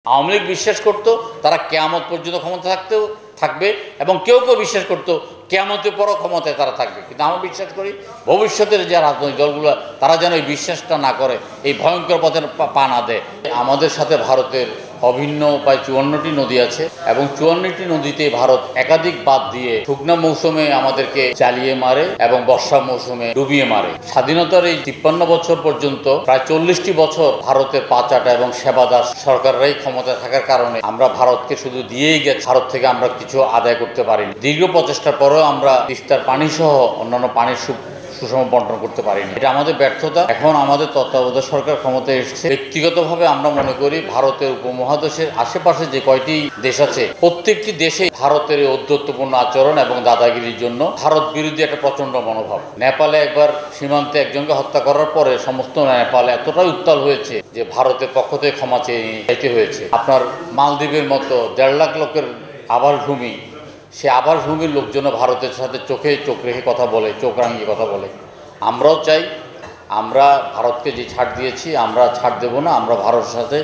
আওয়ামী লীগ বিশ্বাস করত তারা কিয়ামত পর্যন্ত ক্ষমতা থাকবে এবং কেউ কেউ বিশ্বাস করত কিয়ামতের পরও ক্ষমতায় তারা থাকবে। কিন্তু আমরা বিশ্বাস করি ভবিষ্যতের যে রাজনৈতিক দলগুলো তারা যেন এই বিশ্বাসটা না করে, এই ভয়ঙ্কর পথের পা না দেয়। আমাদের সাথে ভারতের অভিন্ন প্রায় 54টি নদী আছে এবং 54টি নদীতে ভারত একাধিক বাঁধ দিয়ে শুকনো মৌসুমে আমাদেরকে চালিয়ে মারে এবং বর্ষা মৌসুমে ডুবিয়ে মারে। স্বাধীনতার এই 53 বছর পর্যন্ত প্রায় 40টি বছর ভারতের পাচাটা এবং সেবাদাস সরকাররাই ক্ষমতায় থাকার কারণে আমরা ভারতকে শুধু দিয়েই গেছি, ভারত থেকে আমরা কিছু আদায় করতে পারিনি। দীর্ঘ প্রচেষ্টার পরেও আমরা তিস্তার পানি সহ অন্যান্য পানির সুষম বন্টন করতে পারিনি। এটা আমাদের ব্যর্থতা। এখন আমাদের তত্ত্বাবধায়ক সরকার ক্ষমতায় এসেছে। ব্যক্তিগতভাবে আমরা মনে করি ভারতের উপমহাদেশের আশেপাশে যে কয়টি দেশ আছে প্রত্যেকটি দেশে ভারতের এই ঔদ্ধত্যপূর্ণ আচরণ এবং দাদাগিরির জন্য ভারত বিরোধী একটা প্রচন্ড মনোভাব। নেপালে একবার সীমান্তে একজনকে হত্যা করার পরে সমস্ত নেপাল এতটাই উত্তাল হয়েছে যে ভারতের পক্ষ থেকে ক্ষমা চাইতে হয়েছে। আপনার মালদ্বীপের মতো 1.5 লাখ লোকের আবাসভূমি, সে আবাসভূমির লোকজন ভারতের সাথে চোখে চোখ রেখে কথা বলে, চোখ রাঙিয়ে কথা বলে। আমরাও চাই, আমরা ভারতকে যে ছাড় দিয়েছি আমরা ছাড় দেব না। আমরা ভারতের সাথে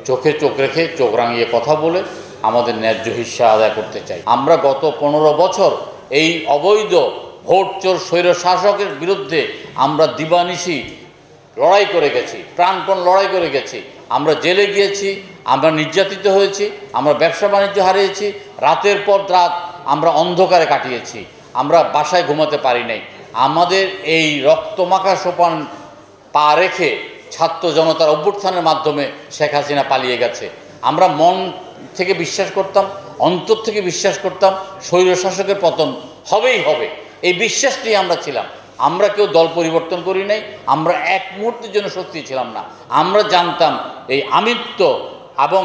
চোখে চোখ রেখে চোখ রাঙিয়ে কথা বলে আমাদের ন্যায্য হিস্সা আদায় করতে চাই। আমরা গত 15 বছর এই অবৈধ ভোট চোর স্বৈর শাসকের বিরুদ্ধে আমরা দিবানিশি লড়াই করে গেছি, প্রাণপণ লড়াই করে গেছি। আমরা জেলে গিয়েছি, আমরা নির্যাতিত হয়েছি, আমরা ব্যবসা বাণিজ্য হারিয়েছি, রাতের পর রাত আমরা অন্ধকারে কাটিয়েছি, আমরা বাসায় ঘুমাতে পারি নাই। আমাদের এই রক্তমাখা সোপান পা রেখে ছাত্র জনতার অভ্যুত্থানের মাধ্যমে শেখ হাসিনা পালিয়ে গেছে। আমরা মন থেকে বিশ্বাস করতাম, অন্তর থেকে বিশ্বাস করতাম স্বৈরশাসকের পতন হবেই হবে, এই বিশ্বাস নিয়ে আমরা ছিলাম। আমরা কেউ দল পরিবর্তন করি নাই, আমরা এক মুহূর্তের জন্য সত্যি ছিলাম না। আমরা জানতাম এই আমিত্ব এবং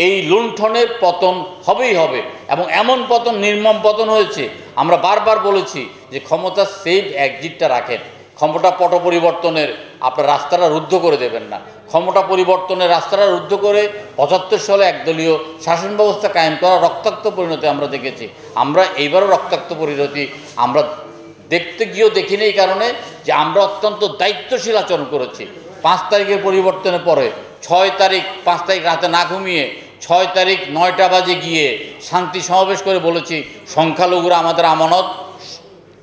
এই লুণ্ঠনের পতন হবেই হবে এবং এমন পতন, নির্মম পতন হয়েছে। আমরা বারবার বলেছি যে ক্ষমতা সেফ এক্সিটটা রাখেন, ক্ষমতা পট পরিবর্তনের আপনার রাস্তাটা রুদ্ধ করে দেবেন না। ক্ষমতা পরিবর্তনের রাস্তাটা রুদ্ধ করে 75 সালে একদলীয় শাসন ব্যবস্থা কায়েম করা রক্তাক্ত পরিণতি আমরা দেখেছি। আমরা এইবারও রক্তাক্ত পরিণতি আমরা দেখতে গিয়েও দেখিনি, এই কারণে যে আমরা অত্যন্ত দায়িত্বশীল আচরণ করেছি। 5 তারিখের পরিবর্তনের পরে 6 তারিখ, 5 তারিখ রাতে না ঘুমিয়ে 6 তারিখ 9টা বাজে গিয়ে শান্তি সমাবেশ করে বলেছি সংখ্যালঘুরা আমাদের আমানত,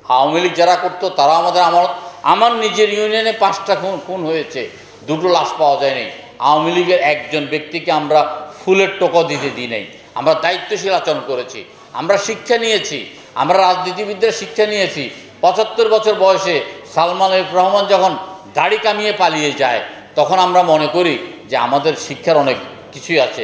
আওয়ামী লীগ যারা করতো তারা আমাদের আমানত। আমার নিজের ইউনিয়নে 5টা খুন হয়েছে, 2টো লাশ পাওয়া যায়নি। আওয়ামী লীগের একজন ব্যক্তিকে আমরা ফুলের টোকা দিতে দিই নাই। আমরা দায়িত্বশীল আচরণ করেছি, আমরা শিক্ষা নিয়েছি, আমরা রাজনীতিবিদদের শিক্ষা নিয়েছি। 75 বছর বয়সে সালমান এফ রহমান যখন দাড়ি কামিয়ে পালিয়ে যায় তখন আমরা মনে করি যে আমাদের শিক্ষার অনেক কিছুই আছে।